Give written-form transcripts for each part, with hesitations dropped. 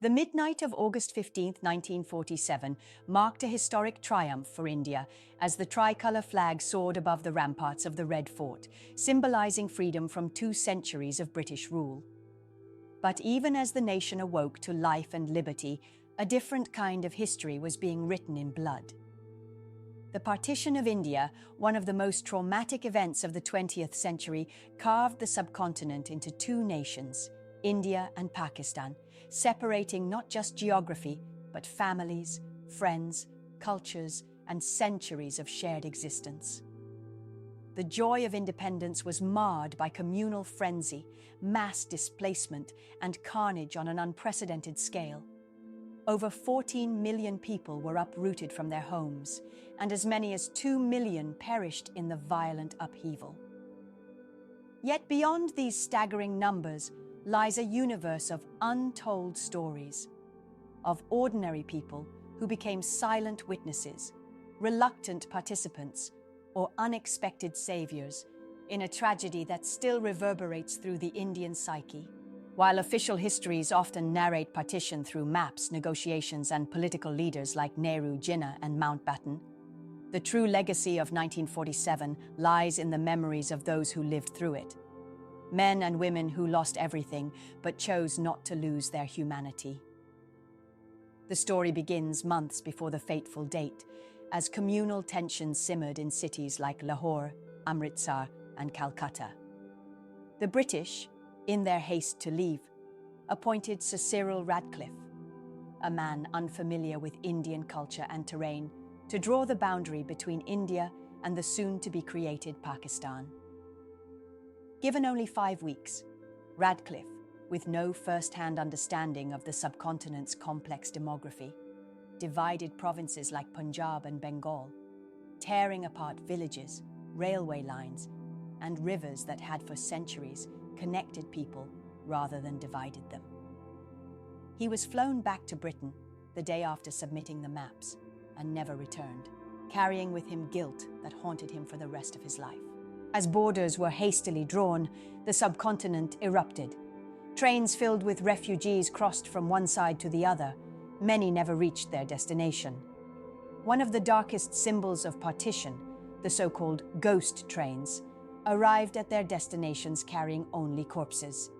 The midnight of August 15, 1947, marked a historic triumph for India as the tricolour flag soared above the ramparts of the Red Fort, symbolising freedom from 2 centuries of British rule. But even as the nation awoke to life and liberty, a different kind of history was being written in blood. The Partition of India, one of the most traumatic events of the 20th century, carved the subcontinent into 2 nations, India and Pakistan, separating not just geography, but families, friends, cultures, and centuries of shared existence. The joy of independence was marred by communal frenzy, mass displacement, and carnage on an unprecedented scale. Over 14 million people were uprooted from their homes, and as many as 2 million perished in the violent upheaval. Yet beyond these staggering numbers lies a universe of untold stories, of ordinary people who became silent witnesses, reluctant participants, or unexpected saviors in a tragedy that still reverberates through the Indian psyche. While official histories often narrate partition through maps, negotiations, and political leaders like Nehru, Jinnah, and Mountbatten, the true legacy of 1947 lies in the memories of those who lived through it. Men and women who lost everything but chose not to lose their humanity. The story begins months before the fateful date, as communal tensions simmered in cities like Lahore, Amritsar, and Calcutta. The British, in their haste to leave, appointed Sir Cyril Radcliffe, a man unfamiliar with Indian culture and terrain, to draw the boundary between India and the soon-to-be-created Pakistan. Given only 5 weeks, Radcliffe, with no first-hand understanding of the subcontinent's complex demography, divided provinces like Punjab and Bengal, tearing apart villages, railway lines, and rivers that had for centuries connected people rather than divided them. He was flown back to Britain the day after submitting the maps and never returned, carrying with him guilt that haunted him for the rest of his life. As borders were hastily drawn, the subcontinent erupted. Trains filled with refugees crossed from one side to the other. Many never reached their destination. One of the darkest symbols of partition, the so-called ghost trains, arrived at their destinations carrying only corpses.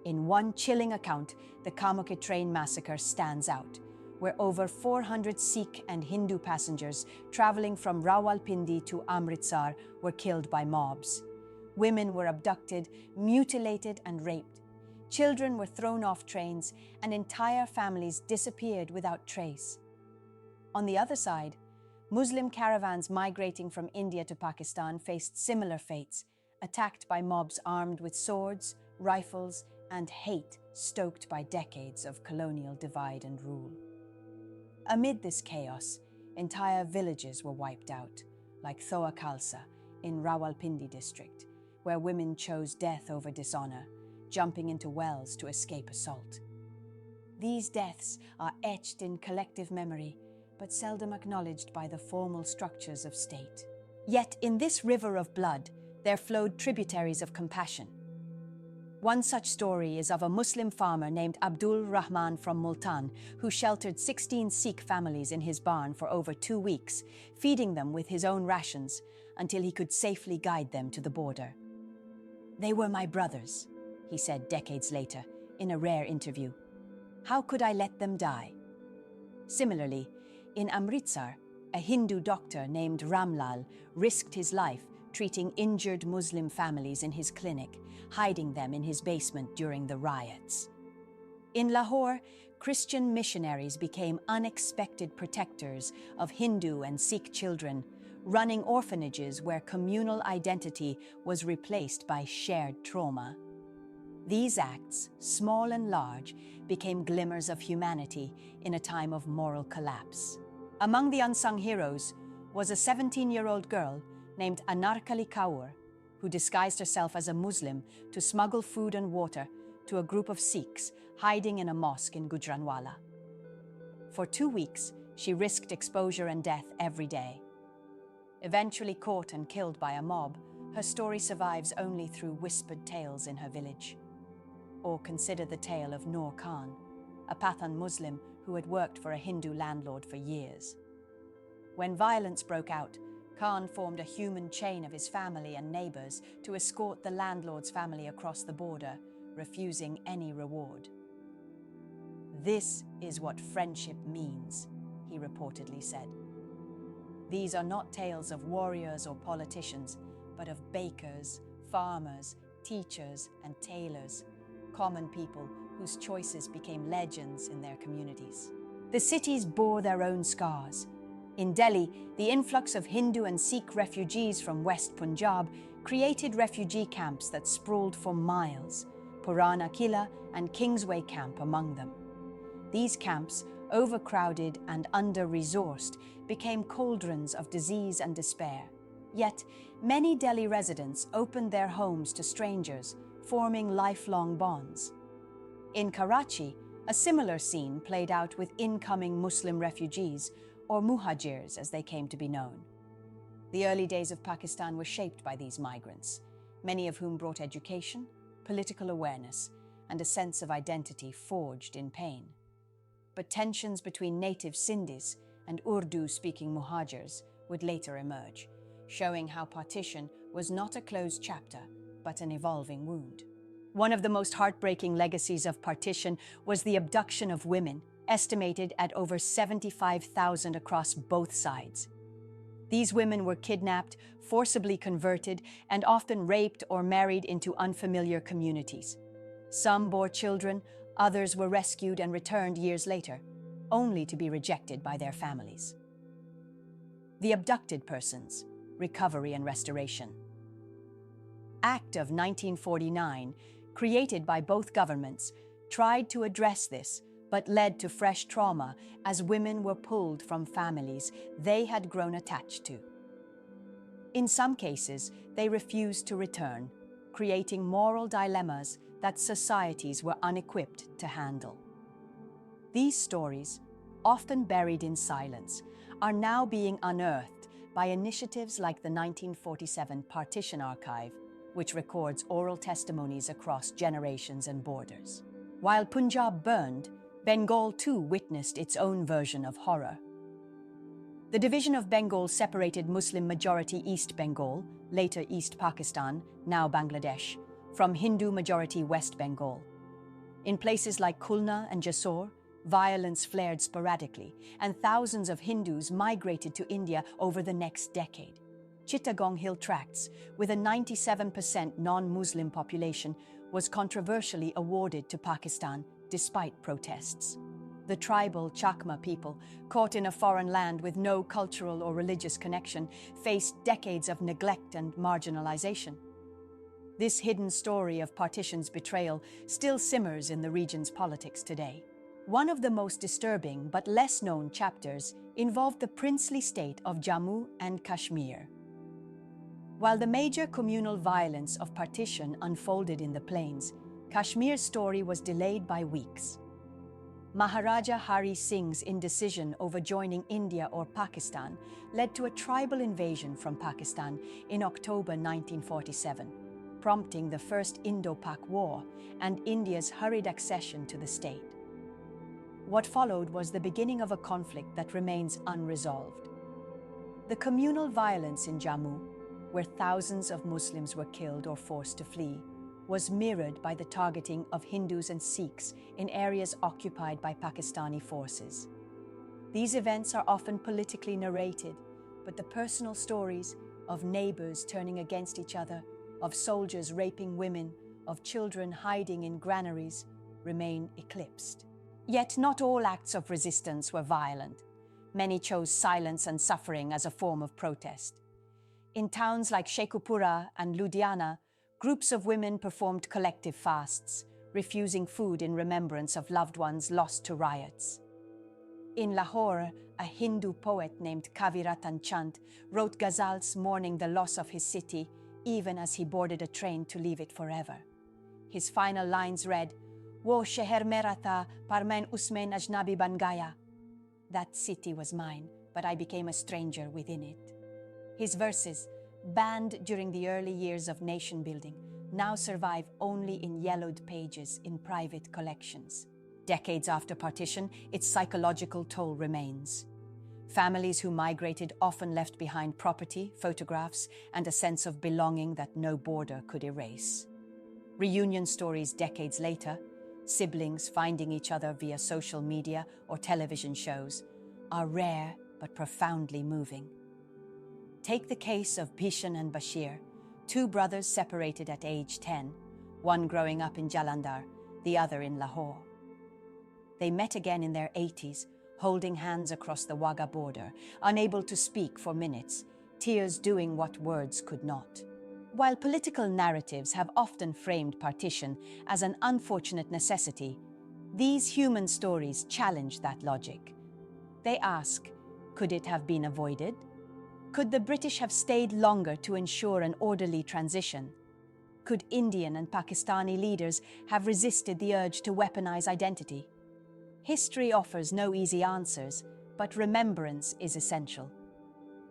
In one chilling account, the Kamuke train massacre stands out, where over 400 Sikh and Hindu passengers traveling from Rawalpindi to Amritsar were killed by mobs. Women were abducted, mutilated, and raped. Children were thrown off trains, and entire families disappeared without trace. On the other side, Muslim caravans migrating from India to Pakistan faced similar fates, attacked by mobs armed with swords, rifles, and hate stoked by decades of colonial divide and rule. Amid this chaos, entire villages were wiped out, like Thoa Khalsa in Rawalpindi district, where women chose death over dishonor, jumping into wells to escape assault. These deaths are etched in collective memory, but seldom acknowledged by the formal structures of state. Yet in this river of blood, there flowed tributaries of compassion. One such story is of a Muslim farmer named Abdul Rahman from Multan, who sheltered 16 Sikh families in his barn for over 2 weeks, feeding them with his own rations until he could safely guide them to the border. "They were my brothers," he said decades later in a rare interview. "How could I let them die?" Similarly, in Amritsar, a Hindu doctor named Ramlal risked his life treating injured Muslim families in his clinic, hiding them in his basement during the riots. In Lahore, Christian missionaries became unexpected protectors of Hindu and Sikh children, running orphanages where communal identity was replaced by shared trauma. These acts, small and large, became glimmers of humanity in a time of moral collapse. Among the unsung heroes was a 17-year-old girl named Anarkali Kaur, who disguised herself as a Muslim to smuggle food and water to a group of Sikhs hiding in a mosque in Gujranwala. For 2 weeks, she risked exposure and death every day. Eventually caught and killed by a mob, her story survives only through whispered tales in her village. Or consider the tale of Noor Khan, a Pathan Muslim who had worked for a Hindu landlord for years. When violence broke out, Khan formed a human chain of his family and neighbors to escort the landlord's family across the border, refusing any reward. "This is what friendship means," he reportedly said. "These are not tales of warriors or politicians, but of bakers, farmers, teachers, and tailors, common people whose choices became legends in their communities." The cities bore their own scars. In Delhi, the influx of Hindu and Sikh refugees from West Punjab created refugee camps that sprawled for miles, Purana Killa and Kingsway Camp among them. These camps, overcrowded and under-resourced, became cauldrons of disease and despair. Yet, many Delhi residents opened their homes to strangers, forming lifelong bonds. In Karachi, a similar scene played out with incoming Muslim refugees, or muhajirs as they came to be known. The early days of Pakistan were shaped by these migrants, many of whom brought education, political awareness, and a sense of identity forged in pain. But tensions between native Sindhis and Urdu-speaking muhajirs would later emerge, showing how partition was not a closed chapter, but an evolving wound. One of the most heartbreaking legacies of partition was the abduction of women, estimated at over 75,000 across both sides. These women were kidnapped, forcibly converted, and often raped or married into unfamiliar communities. Some bore children, others were rescued and returned years later, only to be rejected by their families. The Abducted Persons, Recovery and Restoration Act of 1949, created by both governments, tried to address this, but led to fresh trauma as women were pulled from families they had grown attached to. In some cases, they refused to return, creating moral dilemmas that societies were unequipped to handle. These stories, often buried in silence, are now being unearthed by initiatives like the 1947 Partition Archive, which records oral testimonies across generations and borders. While Punjab burned, Bengal too witnessed its own version of horror. The division of Bengal separated Muslim-majority East Bengal, later East Pakistan, now Bangladesh, from Hindu-majority West Bengal. In places like Khulna and Jessore, violence flared sporadically, and thousands of Hindus migrated to India over the next decade. Chittagong Hill Tracts, with a 97% non-Muslim population, was controversially awarded to Pakistan despite protests. The tribal Chakma people, caught in a foreign land with no cultural or religious connection, faced decades of neglect and marginalization. This hidden story of partition's betrayal still simmers in the region's politics today. One of the most disturbing but less known chapters involved the princely state of Jammu and Kashmir. While the major communal violence of partition unfolded in the plains, Kashmir's story was delayed by weeks. Maharaja Hari Singh's indecision over joining India or Pakistan led to a tribal invasion from Pakistan in October 1947, prompting the First Indo-Pak War and India's hurried accession to the state. What followed was the beginning of a conflict that remains unresolved. The communal violence in Jammu, where thousands of Muslims were killed or forced to flee, was mirrored by the targeting of Hindus and Sikhs in areas occupied by Pakistani forces. These events are often politically narrated, but the personal stories of neighbors turning against each other, of soldiers raping women, of children hiding in granaries, remain eclipsed. Yet not all acts of resistance were violent. Many chose silence and suffering as a form of protest. In towns like Sheikhupura and Ludhiana, groups of women performed collective fasts, refusing food in remembrance of loved ones lost to riots. In Lahore, a Hindu poet named Kavi Ratan Chand wrote ghazals mourning the loss of his city, even as he boarded a train to leave it forever. His final lines read, "Wo sheher mera tha, par main usmein ajnabi ban gaya." That city was mine, but I became a stranger within it. His verses, banned during the early years of nation building, now survive only in yellowed pages in private collections. Decades after partition, its psychological toll remains. Families who migrated often left behind property, photographs, and a sense of belonging that no border could erase. Reunion stories decades later, siblings finding each other via social media or television shows, are rare but profoundly moving. Take the case of Bishan and Bashir, two brothers separated at age 10, one growing up in Jalandhar, the other in Lahore. They met again in their 80s, holding hands across the Wagah border, unable to speak for minutes, tears doing what words could not. While political narratives have often framed partition as an unfortunate necessity, these human stories challenge that logic. They ask, could it have been avoided? Could the British have stayed longer to ensure an orderly transition? Could Indian and Pakistani leaders have resisted the urge to weaponize identity? History offers no easy answers, but remembrance is essential.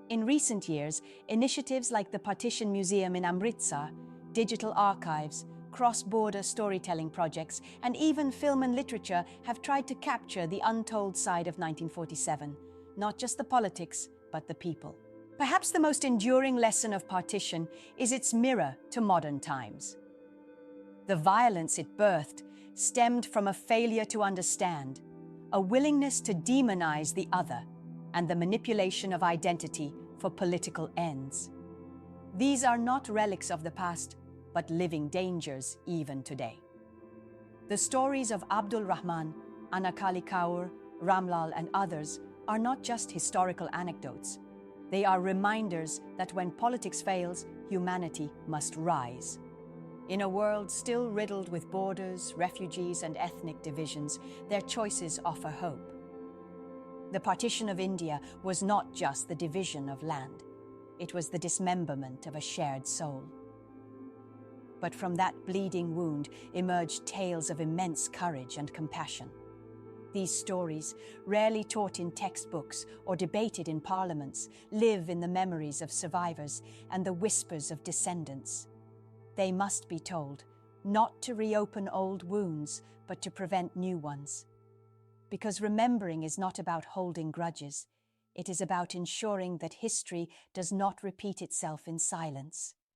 In recent years, initiatives like the Partition Museum in Amritsar, digital archives, cross-border storytelling projects, and even film and literature have tried to capture the untold side of 1947, not just the politics, but the people. Perhaps the most enduring lesson of partition is its mirror to modern times. The violence it birthed stemmed from a failure to understand, a willingness to demonize the other, and the manipulation of identity for political ends. These are not relics of the past, but living dangers even today. The stories of Abdul Rahman, Anakali Kaur, Ramlal, and others are not just historical anecdotes. They are reminders that when politics fails, humanity must rise. In a world still riddled with borders, refugees, and ethnic divisions, their choices offer hope. The Partition of India was not just the division of land. It was the dismemberment of a shared soul. But from that bleeding wound emerged tales of immense courage and compassion. These stories, rarely taught in textbooks or debated in parliaments, live in the memories of survivors and the whispers of descendants. They must be told, not to reopen old wounds, but to prevent new ones. Because remembering is not about holding grudges. It is about ensuring that history does not repeat itself in silence.